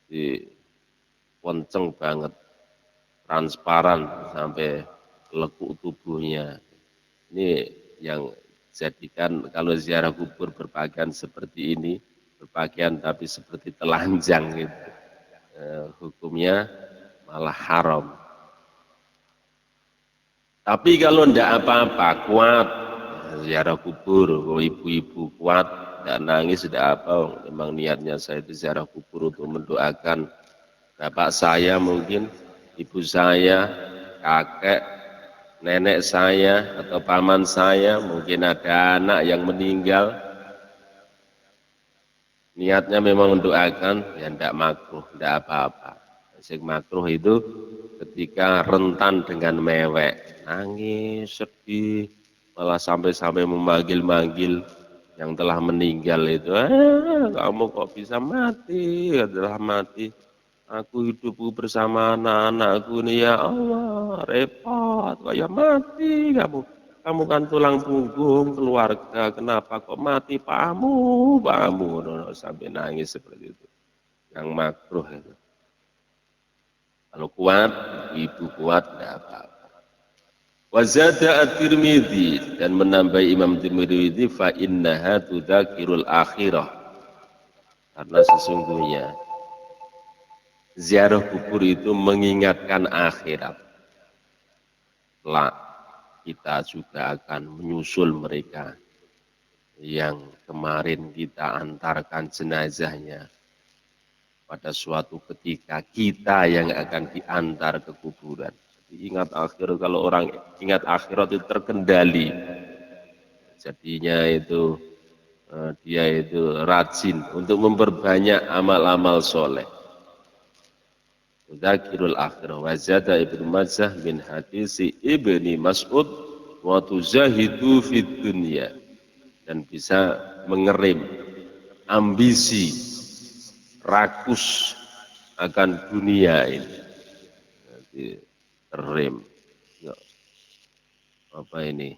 Jadi kenceng banget, transparan sampai lekuk tubuhnya. Ini yang jadikan kalau ziarah kubur berpakaian seperti ini, berpakaian tapi seperti telanjang gitu. Hukumnya malah haram. Tapi kalau ndak apa-apa, kuat ziarah kubur, ibu-ibu kuat, ndak nangis, ndak apa, memang niatnya saya itu ziarah kubur untuk mendoakan bapak saya mungkin, ibu saya, kakek, nenek saya, atau paman saya, mungkin ada anak yang meninggal, niatnya memang mendoakan, ya ndak makruh, ndak apa-apa. Yang makruh itu ketika rentan dengan mewek, nangis, sedih, malah sampai-sampai memanggil-manggil yang telah meninggal itu, kamu kok bisa mati, telah mati, aku hidupku bersama anak-anakku nih ya Allah, repot, kayak mati kamu kan tulang punggung keluarga, kenapa kok mati pamu, sampai nangis seperti itu, yang makruh itu. Kalau kuat, ibu kuat, tidak apa-apa. Wazada at-Tirmidzi, dan menambah Imam Tirmidzi, fa innaha tudzakirul akhirah, karena sesungguhnya ziarah kubur itu mengingatkan akhirat. Kelak kita juga akan menyusul mereka yang kemarin kita antarkan jenazahnya. Pada suatu ketika kita yang akan diantar ke kuburan. Ingat akhirat, kalau orang ingat akhirat itu terkendali. Jadinya itu dia itu rajin untuk memperbanyak amal-amal soleh. Dzakirul akhirah wa zada Ibnu Majah min hadisi Ibni Mas'ud wa tuzahidu fid dunya, dan bisa mengerim ambisi rakus akan dunia ini. Jadi terrem. Ya. Apa ini?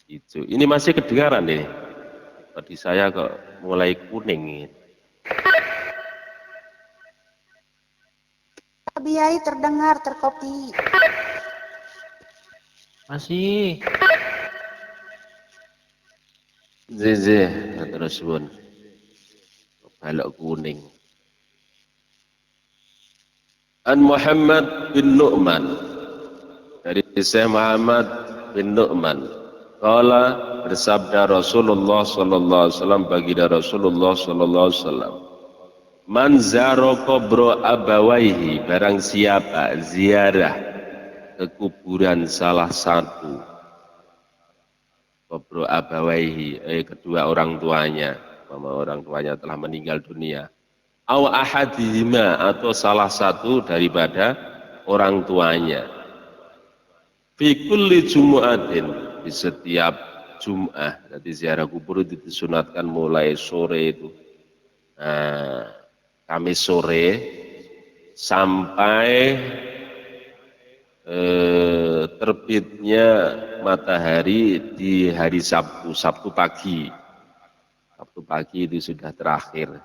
Hijau. Ini masih kedengaran nih. Tadi saya kok mulai kuning ini. Pak Biai terdengar terkopi. Masih. Zeze, terus pun balok kuning. An Muhammad bin Nu'man, dari Syekh Muhammad bin Nu'man, qala, bersabda Rasulullah sallallahu alaihi wasallam, baginda Rasulullah sallallahu alaihi wasallam, man zara qabra abawaihi, barang siapa ziarah ke kuburan salah satu qabra abawaihi, kedua orang tuanya, orang tuanya telah meninggal dunia, aw ahadihima, atau salah satu daripada orang tuanya, fi kulli jumu'atin, di setiap Jum'ah. Jadi ziarah kubur itu disunatkan mulai sore itu, Kamis sore sampai terbitnya matahari di hari Sabtu, Sabtu pagi. Sabtu pagi itu sudah terakhir.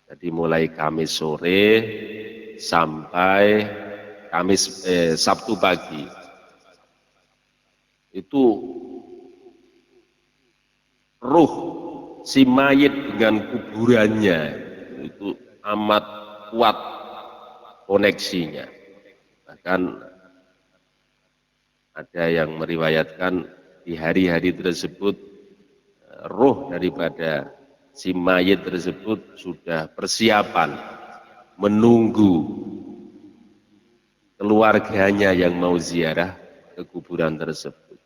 Jadi mulai Kamis sore sampai Sabtu pagi. Itu ruh si mayit dengan kuburannya itu amat kuat koneksinya. Bahkan ada yang meriwayatkan di hari-hari tersebut roh daripada si mayit tersebut sudah persiapan menunggu keluarganya yang mau ziarah ke kuburan tersebut.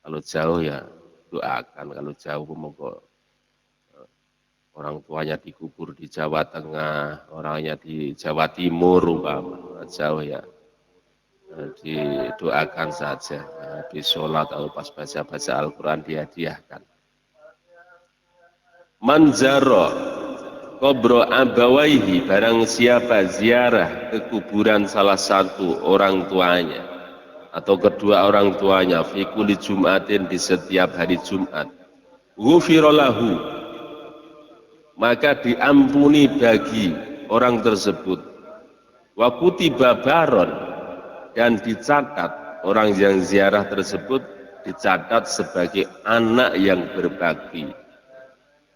Kalau jauh ya doakan, kalau jauh semoga orang tuanya dikubur di Jawa Tengah, orangnya di Jawa Timur umpama, jauh ya didoakan saja, habis sholat atau pas baca Al-Quran dihadiahkan. Manzaro qabro abawaihi, barang siapa ziarah ke kuburan salah satu orang tuanya atau kedua orang tuanya, fi kulli Jum'atin, di setiap hari Jumat, ghufira lahu, maka diampuni bagi orang tersebut. Wa kutiba baron, dan dicatat orang yang ziarah tersebut dicatat sebagai anak yang berbakti.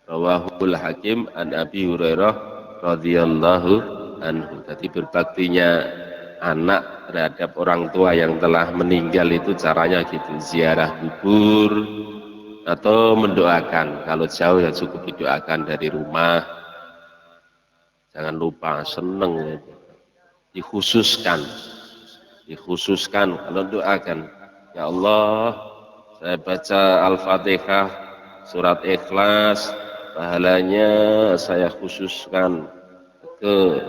Rawahul Hakim an Abi Hurairah radhiyallahu anhu. Jadi berbaktinya anak terhadap orang tua yang telah meninggal itu caranya gitu, ziarah kubur atau mendoakan. Kalau jauh ya cukup didoakan dari rumah. Jangan lupa seneng gitu. Dikhususkan kalau doakan, ya Allah, saya baca Al-Fatihah surat Ikhlas, pahalanya saya khususkan ke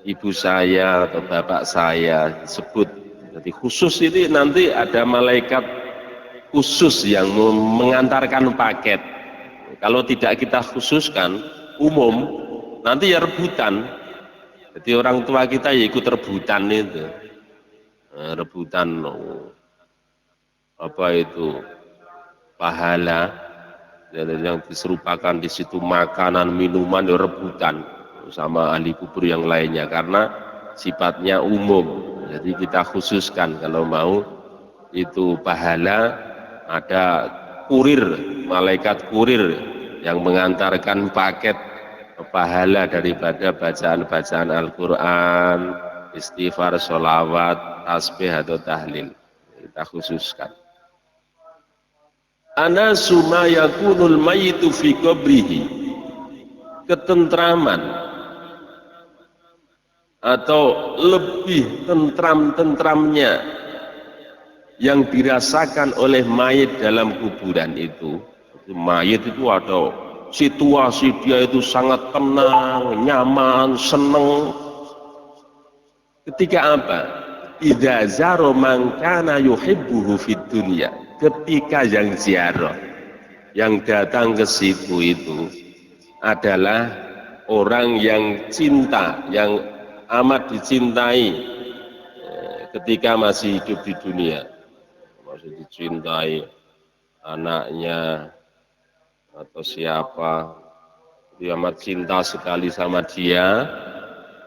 ibu saya atau bapak saya, disebut. Jadi khusus ini nanti ada malaikat khusus yang mengantarkan paket. Kalau tidak kita khususkan umum, nanti ya rebutan. Jadi orang tua kita ya ikut rebutan itu, rebutan apa itu pahala yang diserupakan di situ, makanan minuman ya rebutan sama ahli kubur yang lainnya karena sifatnya umum. Jadi kita khususkan kalau mau itu pahala, ada kurir, malaikat kurir yang mengantarkan paket pahala daripada bacaan-bacaan Al-Quran, istighfar, sholawat, tasbih atau tahlil. Kita khususkan. Anasu ma yakunul mayitu fi qabrihi, ketentraman atau lebih tentram-tentramnya yang dirasakan oleh mayit dalam kuburan itu. Mayit itu ada situasi dia itu sangat tenang, nyaman, seneng. Ketika apa? Idza zaro man kana yuhibbuhu fid dunya. Ketika yang ziarah, yang datang ke situ itu adalah orang yang cinta, yang amat dicintai ketika masih hidup di dunia. Masih dicintai anaknya atau siapa, dia amat cinta sekali sama dia,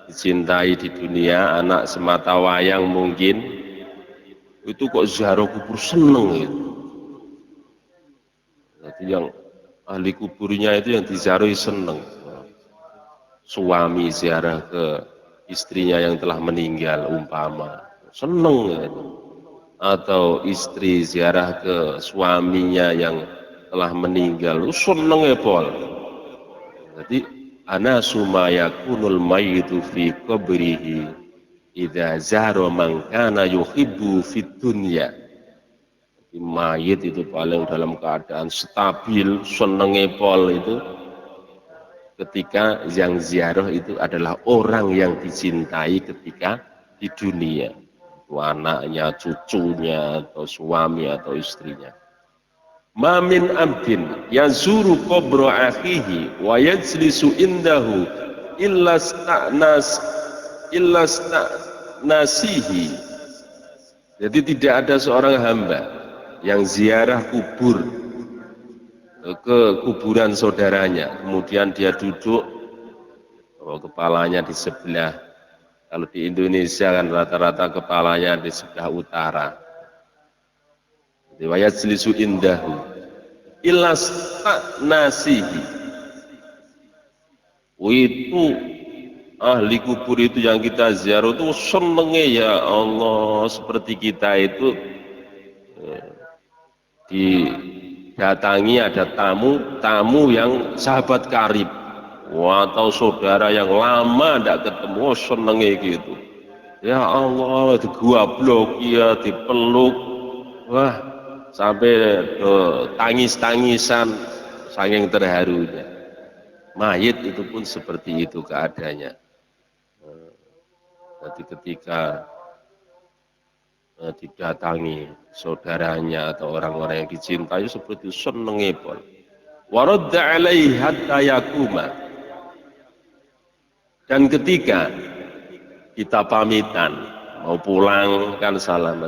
dicintai di dunia, anak semata wayang mungkin, itu kok ziarah kubur seneng itu. Jadi yang ahli kuburnya itu yang diziarahi seneng. Suami ziarah ke istrinya yang telah meninggal umpama, seneng itu. Atau istri ziarah ke suaminya yang telah meninggal, seneng ya pol. Jadi anasu ma yakunul mayitu fi qabrihi idza zara man kana yuhibbu fid dunya. Mayit itu paling dalam keadaan stabil, senenge pol itu ketika yang ziarah itu adalah orang yang dicintai ketika di dunia, itu anaknya, cucunya, atau suami atau istrinya. Mamin abdin yazuru qabra akhihi wa yajlisu indahu illa nasihi. Jadi tidak ada seorang hamba yang ziarah kubur ke kuburan saudaranya, kemudian dia duduk, kepalanya di sebelah. Kalau di Indonesia kan rata-rata kepalanya di sebelah utara. Wa yajlisu indahu illa nasihi. Itu ahli kubur itu yang kita ziarah itu senengnya ya Allah, seperti kita itu didatangi ada tamu yang sahabat karib, atau saudara yang lama tidak ketemu, senengnya gitu. Ya Allah, di gua blok ya, dipeluk, wah sampai tangis-tangisan saking terharunya. Mayit itu pun seperti itu keadaannya. Jadi ketika didatangi saudaranya atau orang-orang yang dicintai seperti senenge pol. Waradda alaihi hatta yakuma. Dan ketika kita pamitan mau pulang kan salam,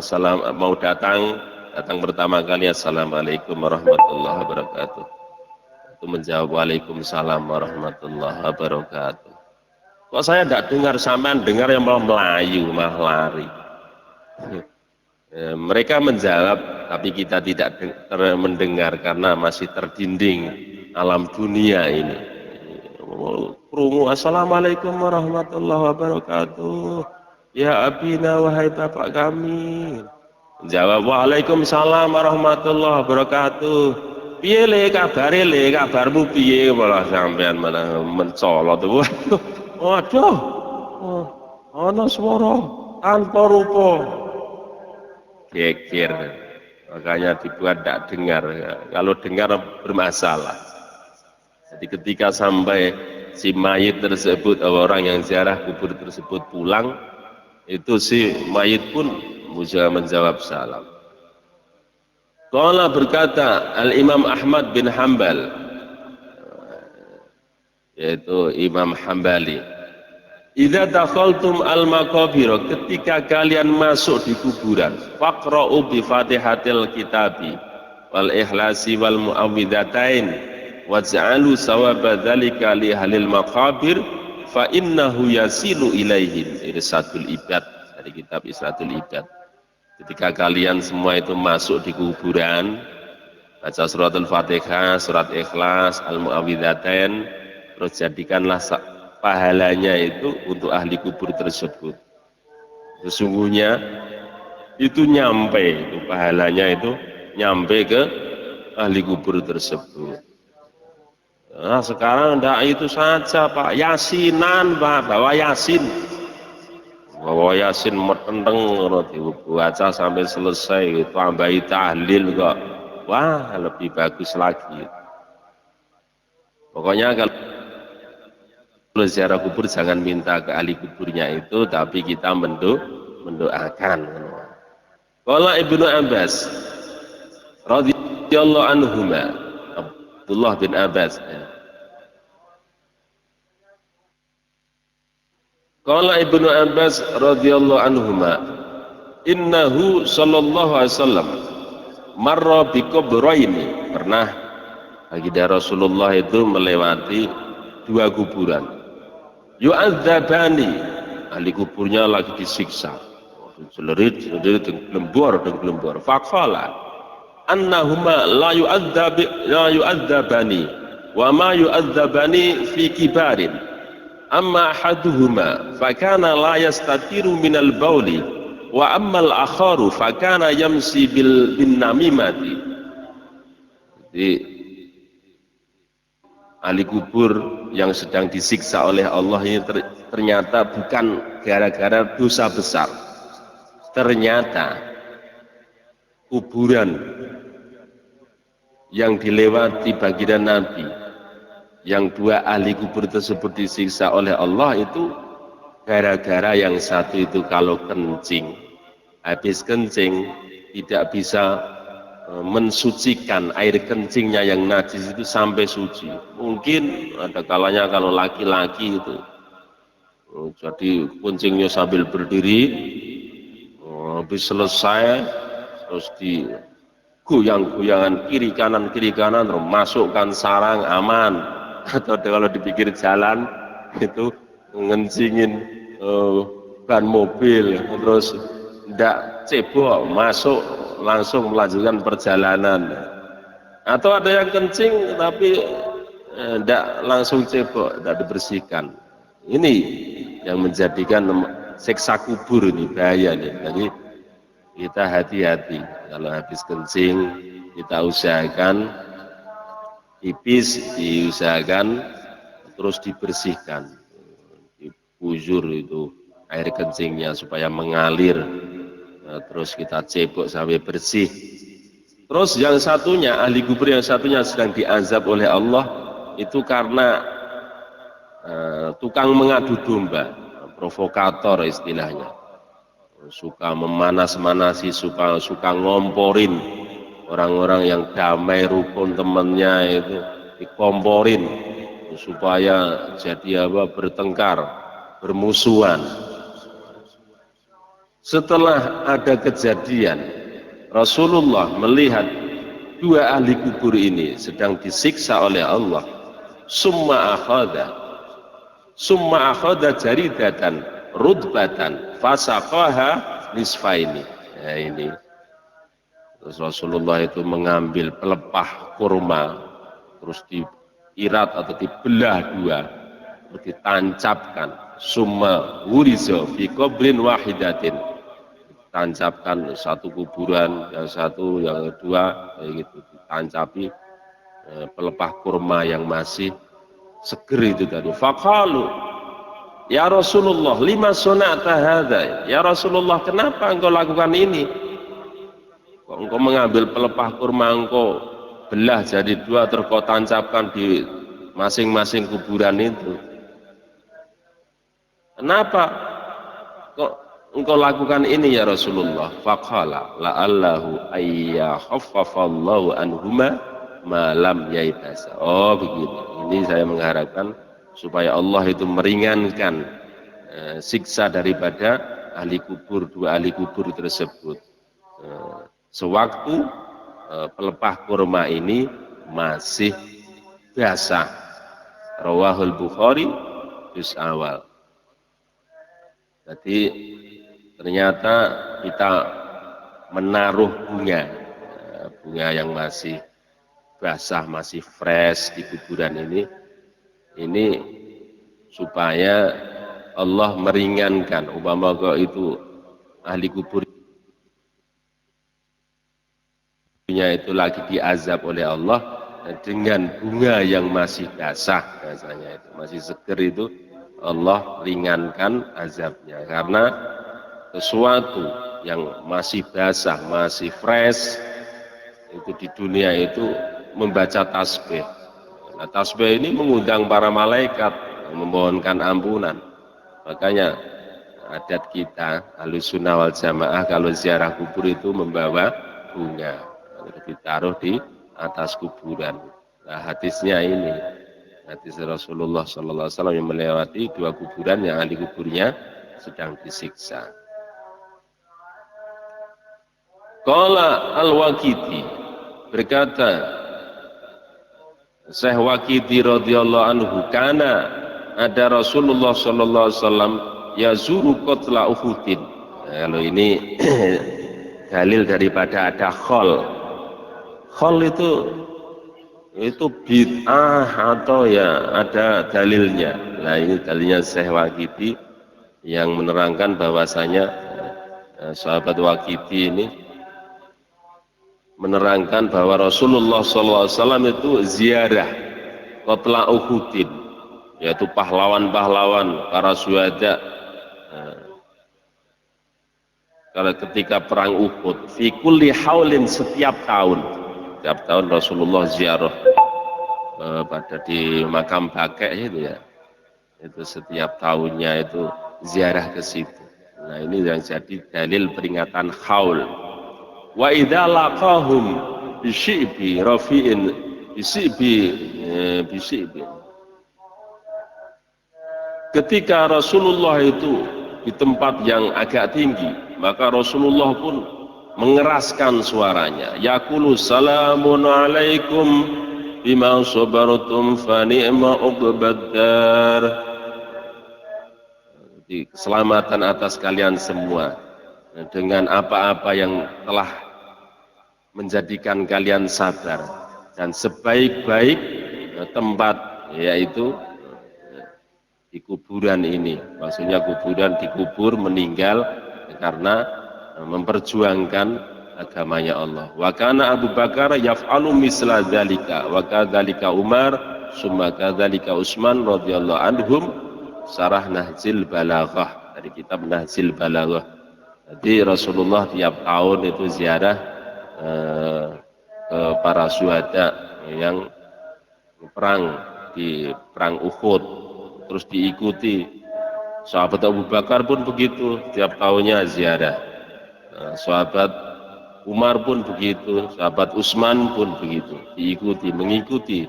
mau datang pertama kali assalamualaikum warahmatullahi wabarakatuh. Itu menjawab Waalaikumsalam warahmatullahi wabarakatuh. Kok saya tidak dengar, sampean dengar yang malah melayu, malah lari. Mereka menjawab, tapi kita tidak mendengar karena masih terdinding alam dunia ini. Krungu, assalamualaikum warahmatullahi wabarakatuh. Ya abina, wahai bapak kami. Jawab, waalaikumsalam warahmatullahi wabarakatuh. Piye le kabare le, kabarmu piye? Malah sampean malah mencolot. Waduh, ana swara tanpa rupa. Geger, makanya dibuat tidak dengar. Kalau dengar bermasalah. Jadi ketika sampai si mayit tersebut, orang yang ziarah kubur tersebut pulang, itu si mayit pun bisa menjawab salam. Qala berkata Al-Imam Ahmad bin Hanbal, yaitu Imam Hambali, idza dakhaltum al-maqabir, ketika kalian masuk di kuburan, faqra'u bi Fatihatil Kitabi wal Ikhlasi wal Mu'awwidzatain waj'alu sawaba dzalika li ahlil maqabir fa innahu yasilu ilaihim. Irsadul Ibad, dari kitab Irsadul Ibad. Ketika kalian semua itu masuk di kuburan, baca surat Al-Fatihah, surat Ikhlas, Al-Mu'awwidzatain, terus jadikanlah pahalanya itu untuk ahli kubur tersebut. Sesungguhnya itu nyampe, itu pahalanya itu nyampe ke ahli kubur tersebut. Nah, sekarang tidak itu saja Pak, yasinan Pak, bawa yasin metenteng dibaca sampai selesai, tambahi tahlil kok, wah lebih bagus lagi. Pokoknya kalau ziarah kubur jangan minta ke ahli kuburnya itu, tapi kita mendoakan. Qala Ibnu Abbas radhiyallahu anhuma, Abdullah bin Abbas, qala Ibnu Abbas radhiyallahu anhuma, innahu sallallahu alaihi wasallam marra bi qabraini, pernah baginda Rasulullah itu melewati dua kuburan. Yu'adzabani, ahli kuburnya lagi disiksa, celerit dan gelembor. Faqala annahuma la yu'adzabani wa ma yu'adzabani fi kibarin. Amma ahaduhuma fakana la yastatiru minal bauli wa ammal akharu fakana yamsi bin namimati. Jadi ahli kubur yang sedang disiksa oleh Allah ini ternyata bukan gara-gara dosa besar. Ternyata kuburan yang dilewati baginda Nabi, yang dua ahli kubur tersebut disiksa oleh Allah itu gara-gara yang satu itu kalau kencing, habis kencing tidak bisa mensucikan air kencingnya yang najis itu sampai suci. Mungkin ada kalanya kalau laki-laki itu jadi kencingnya sambil berdiri, habis selesai terus digoyang-goyangan kiri kanan terus masukkan sarang, aman. Atau kalau di pinggir jalan itu ngencingin ban mobil terus ndak cebok, masuk langsung melanjutkan perjalanan. Atau ada yang kencing tapi ndak langsung cebok, ndak dibersihkan. Ini yang menjadikan siksa kubur ini bahaya nih. Jadi kita hati-hati kalau habis kencing, kita usahakan pipis diusahakan terus dibersihkan, dibujur itu air kencingnya supaya mengalir. Terus kita cebok sampai bersih. Terus yang satunya, ahli kubur yang satunya sedang diazab oleh Allah itu karena tukang mengadu domba, provokator istilahnya, suka memanas-manasi, suka ngomporin orang-orang yang damai rukun temannya itu, dikomporin supaya jadi bertengkar, bermusuhan. Setelah ada kejadian, Rasulullah melihat dua ahli kubur ini sedang disiksa oleh Allah. Summa akhadha jaridatan rudbatan fasaqaha nisfaini. Nah, ini terus Rasulullah itu mengambil pelepah kurma, terus diirat atau dibelah dua, terus ditancapkan. Summa wurizo fi qabrin wahidatin, tancapkan satu kuburan, yang satu, yang kedua, kayak gitu, ditancapi pelepah kurma yang masih seger itu tadi. Faqalu ya Rasulullah lima sunata hadza, ya Rasulullah kenapa engkau lakukan ini, kok engkau mengambil pelepah kurma engkau belah jadi dua terus kau tancapkan di masing-masing kuburan itu, kenapa kok engkau lakukan ini ya Rasulullah? Faqala la'allahu ayya khaffafallahu anhuma ma lam yaibasa. Oh begitu, ini saya mengharapkan supaya Allah itu meringankan siksa daripada ahli kubur, dua ahli kubur tersebut sewaktu pelepah kurma ini masih basah. Rawahul Bukhari juz awal. Jadi ternyata kita menaruh bunga yang masih basah, masih fresh di kuburan ini supaya Allah meringankan. Umpama kok itu ahli kuburnya itu lagi diazab oleh Allah, dengan bunga yang masih basah, biasanya itu masih seger itu, Allah ringankan azabnya. Karena sesuatu yang masih basah, masih fresh itu di dunia itu membaca tasbih. Nah, tasbih ini mengundang para malaikat memohonkan ampunan. Makanya adat kita Ahlussunnah wal Jamaah kalau ziarah kubur itu membawa bunga, ditaruh di atas kuburan. Nah, hadisnya ini hadis Rasulullah SAW yang melewati dua kuburan yang ahli kuburnya sedang disiksa. Qala al-Waqidi, berkata Syekh Waqidi radhiyallahu anhu, kana ada Rasulullah sallallahu alaihi wasallam yazuru qatla Uhudin. Kalau ini dalil daripada ada khol. Khol itu bid'ah atau ya ada dalilnya. Nah, ini dalilnya Syekh Waqidi yang menerangkan bahwasanya sahabat Waqidi ini menerangkan bahwa Rasulullah SAW itu ziarah qatla Uhudin, yaitu pahlawan-pahlawan para syuhada kalau ketika perang Uhud, fi kulli haulin, setiap tahun Rasulullah ziarah pada di makam Baqi' itu ya, itu setiap tahunnya itu ziarah ke situ. Nah, ini yang jadi dalil peringatan haul. Wa idza laqahum bisyibi rafi'in bisyibi. Ketika Rasulullah itu di tempat yang agak tinggi, maka Rasulullah pun mengeraskan suaranya. Yaqulu salamun alaikum bima sabartum fa ni'ma uqbaddar. Jadi keselamatan atas kalian semua dengan apa-apa yang telah menjadikan kalian sabar, dan sebaik-baik tempat yaitu di kuburan ini. Maksudnya kuburan, dikubur, meninggal karena memperjuangkan agamanya Allah. Wa kana Abu Bakar yaf'alu misla dzalika wa kadzalika Umar summa kadzalika Utsman radhiyallahu anhum. Syarah Nahjil Balaghah, dari kitab Nahjil Balaghah. Jadi Rasulullah tiap tahun itu ziarah ke para syuhada yang perang di perang Uhud, terus diikuti. Sahabat Abu Bakar pun begitu, tiap tahunnya ziarah. Sahabat Umar pun begitu, sahabat Utsman pun begitu, mengikuti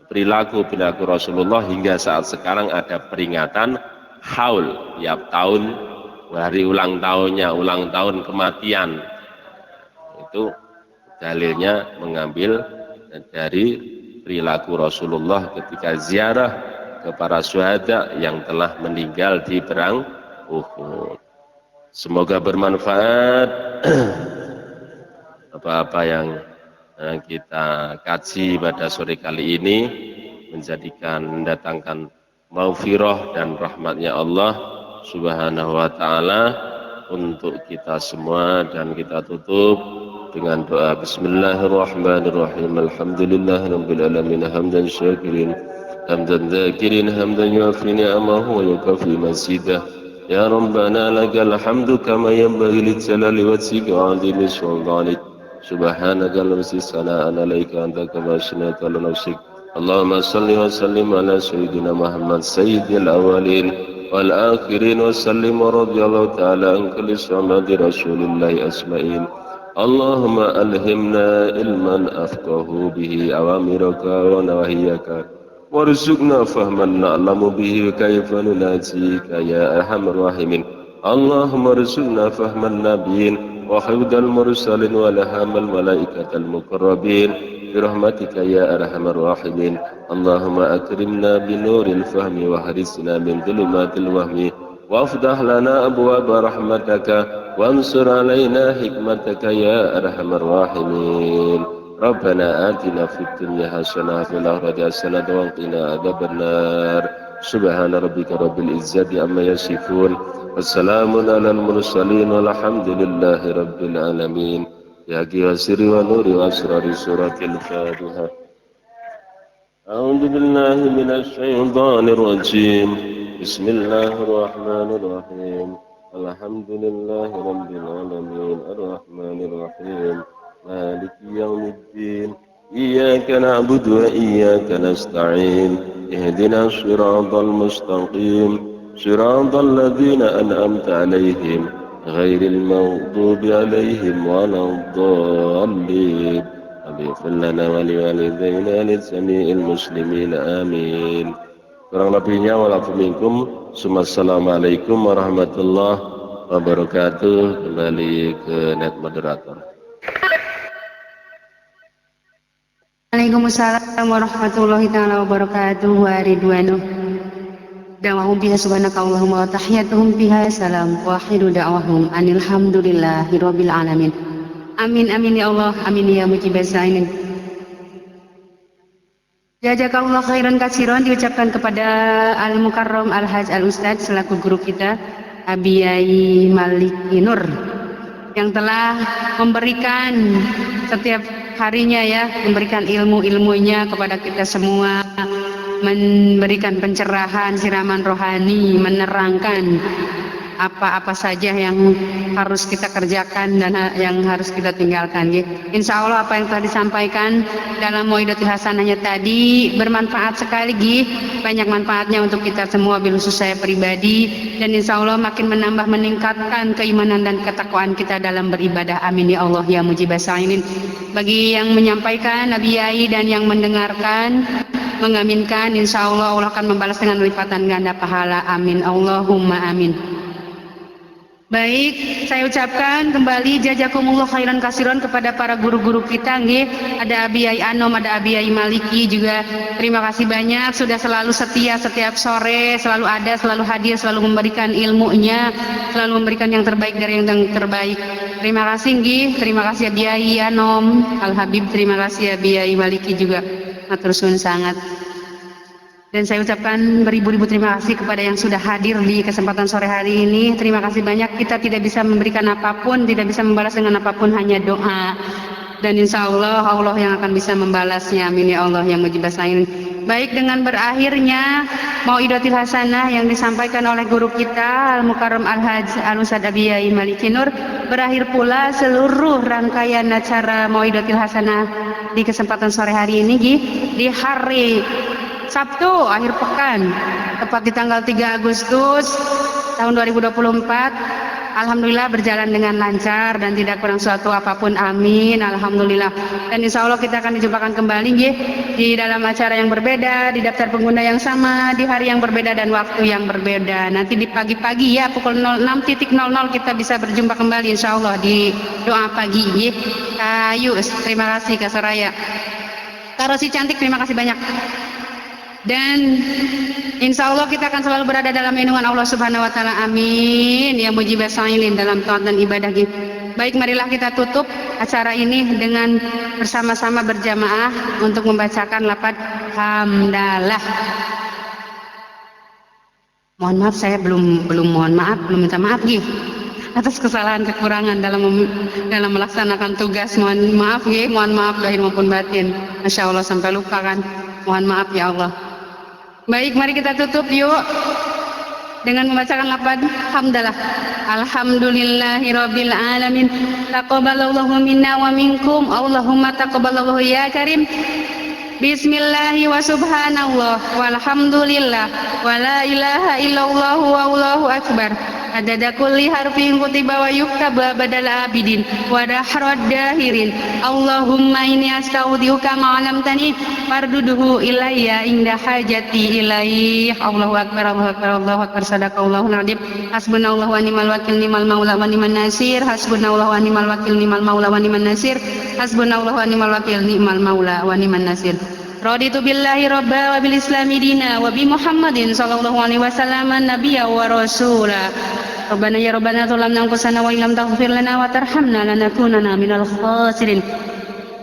perilaku Rasulullah hingga saat sekarang ada peringatan haul tiap tahun, hari ulang tahunnya, ulang tahun kematian. Itu dalilnya mengambil dari perilaku Rasulullah ketika ziarah ke para syuhada yang telah meninggal di perang Uhud. Semoga bermanfaat apa-apa yang kita kaji pada sore kali ini, mendatangkan maghfirah dan rahmatnya Allah Subhanahu wa ta'ala untuk kita semua. Dan kita tutup dengan doa Bismillahirrahmanirrahim. Alhamdulillahirabbil alamin hamdan syakirin hamdan dzakirin hamdan yuafi ni'amahu wa yukafi masidah. Ya Rabbana lakal hamdu kama yanbaghi li jalali wajhika wa 'azimi sultanik. Subhanaka la sana'an 'alaika anta kama ashnaka ala nafsik. Allahumma salli wa sallim ala sayyidina Muhammad sayyidil awwalin wal akhirin wa sallim wa radiyallahu ta'ala an kulli sahabati Rasulillahi asma'in. Allahumma alhimna ilman afqahu bihi awamiraka wa nawahiyaka warzuqna fahman na'lamu bihi kaifa nunajika ya arhamar rahimin. Allahumma rzuqna fahman nabiyyin wa hifdzal mursalin wa lahamal malaikatal muqarrabin birahmatika ya arhamar rahimin. Allahumma akrimna binuril fahmi wa harisna min dhulumatil wahmi وافتح لنا أبواب رحمتك وانصر علينا حكمتك يا أرحم الراحمين. ربنا آتنا في الدنيا حسنة وفي الآخرة حسنة وقنا عذاب النار. سبحان ربك رب العزة عما يصفون والسلام على المرسلين والحمد لله رب العالمين. يا سر ونور وأسرار سورة الفاتحة. أعوذ بالله من الشيطان الرجيم. بسم الله الرحمن الرحيم. الحمد لله رب العالمين الرحمن الرحيم مالك يوم الدين إياك نعبد وإياك نستعين اهدنا الصراط المستقيم صراط الذين أنعمت عليهم غير المغضوب عليهم ولا الضالين. اغفر لنا ولوالدينا لجميع المسلمين آمين. Kurang lebihnya walafu minkum. Assalamualaikum warahmatullahi wabarakatuh. Kembali ke net moderator. Waalaikumsalam warahmatullahi taala wabarakatuh wa ridwanuh. Da'wahum biha subhanaka Allahumma wa tahiyyatuhum biha salam wa akhiru da'wahum anil hamdulillahi rabbil alamin. Amin amin ya Allah, amin ya mujibas sa'inin. Jazakallah khairan katsiran diucapkan kepada Al-Mukarram Al-Hajj Al-Ustadz selaku guru kita Abi Yai Maliki Nur yang telah memberikan setiap harinya ya, memberikan ilmu-ilmunya kepada kita semua, memberikan pencerahan, siraman rohani, menerangkan apa-apa saja yang harus kita kerjakan dan yang harus kita tinggalkan. Insya Allah apa yang telah disampaikan dalam Mau'idatul Hasanahnya tadi bermanfaat sekali, banyak manfaatnya untuk kita semua, bil khusus saya pribadi, dan insya Allah makin menambah meningkatkan keimanan dan ketakwaan kita dalam beribadah. Amin ya Allah ya mujibas sa'ilin. Bagi yang menyampaikan, Nabi Yai, dan yang mendengarkan mengaminkan, insya Allah Allah akan membalas dengan lipatan ganda pahala. Amin Allahumma amin. Baik, saya ucapkan kembali jazakumullah khairan kasiron kepada para guru-guru kita, ada Abi Yai Anom, ada Abi Yai Maliki juga. Terima kasih banyak sudah selalu setia setiap sore, selalu ada, selalu hadir, selalu memberikan ilmunya, selalu memberikan yang terbaik dari yang terbaik. Terima kasih terima kasih Abi Yai Anom Al Habib, terima kasih Abi Yai Maliki juga. Matur suwun sangat. Dan saya ucapkan beribu-ribu terima kasih kepada yang sudah hadir di kesempatan sore hari ini. Terima kasih banyak. Kita tidak bisa memberikan apapun, tidak bisa membalas dengan apapun, hanya doa. Dan insya Allah, Allah yang akan bisa membalasnya. Amin ya Allah yang mujibas sa'ilin. Baik, dengan berakhirnya Mau'idatul Hasanah yang disampaikan oleh guru kita Al-Mukarram Al-Hajj Al-Ustadz Abi Yai Maliki Nur, berakhir pula seluruh rangkaian acara Mau'idatul Hasanah di kesempatan sore hari ini di hari Sabtu akhir pekan, tepat di tanggal 3 Agustus tahun 2024 alhamdulillah berjalan dengan lancar dan tidak kurang suatu apapun, amin, alhamdulillah. Dan insya Allah kita akan dijumpakan kembali nggih, di dalam acara yang berbeda, di daftar pengguna yang sama, di hari yang berbeda dan waktu yang berbeda. Nanti di pagi-pagi ya pukul 06.00 kita bisa berjumpa kembali insya Allah di doa pagi nggih. Kayu, terima kasih Kak Soraya. Kak Rosi cantik, terima kasih banyak. Dan insya Allah kita akan selalu berada dalam lindungan Allah Subhanahu Wa Taala, amin ya mujibas sa'ilin, dalam taat dan ibadah gitu. Baik, marilah kita tutup acara ini dengan bersama-sama berjamaah untuk membacakan lafaz hamdalah. Mohon maaf, saya belum minta maaf gitu atas kesalahan kekurangan dalam melaksanakan tugas. Mohon maaf lahir maupun batin. Masya Allah sampai lupa kan. Mohon maaf ya Allah. Baik, mari kita tutup yuk dengan membacakan lafaz hamdalah. Alhamdulillahirabbil alamin. Taqabbalallahu minna wa minkum. Allahumma taqabbalallahu ya karim. Bismillahi wa subhanallah walhamdulillah wa la ilaha illallah wallahu akbar. Adada kulli harfin kutiba wa yuktaba badal abidin wa dahrad dahirin. Allahumma inni astaudiuka ma'alamtani farduduhu ilayya inda hajati ilaih. Allahu akbar, Allahu akbar, Allahu akbar. Sadaqallahul adzim. Hasbunallahu wa ni'mal wakil, ni'mal maula wa ni'man nasir. Hasbunallahu wa ni'mal wakil, ni'mal maula wa ni'man nasir. Hasbunallahu wa ni'mal wakil, ni'mal maula wa ni'man nasir. Raditu billahi rabba wa bil islami dina wa bi Muhammadin sallallahu alaihi wasallam nabiyya wa rasula. Rabbana ya rabbana zalamna anfusana wa illam taghfir lana wa tarhamna lanakunanna minal khasirin.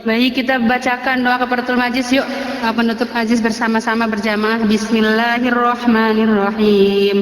Baik, kita bacakan doa kafaratul majlis yuk. Penutup majlis bersama-sama berjamaah. Bismillahirrahmanirrahim.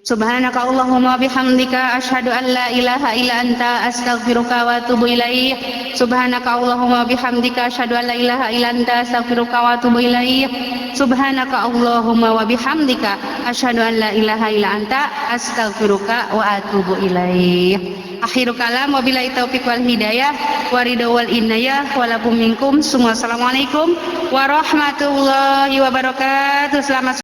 Subhanaka Allahumma bihamdika asyhadu an la ilaha illa anta astaghfiruka wa atubu ilaik. Subhanaka Allahumma bihamdika asyhadu an la ilaha illa anta astaghfiruka wa atubu ilaik. Subhanaka Allahumma wa bihamdika asyhadu an la ilaha illa anta astaghfiruka wa atubu ilaik. Akhirul kalam, wabillahi taufiq wal hidayah wa ridha wal inayah wa lakum minkum. Assalamualaikum warahmatullahi wabarakatuh. Selamat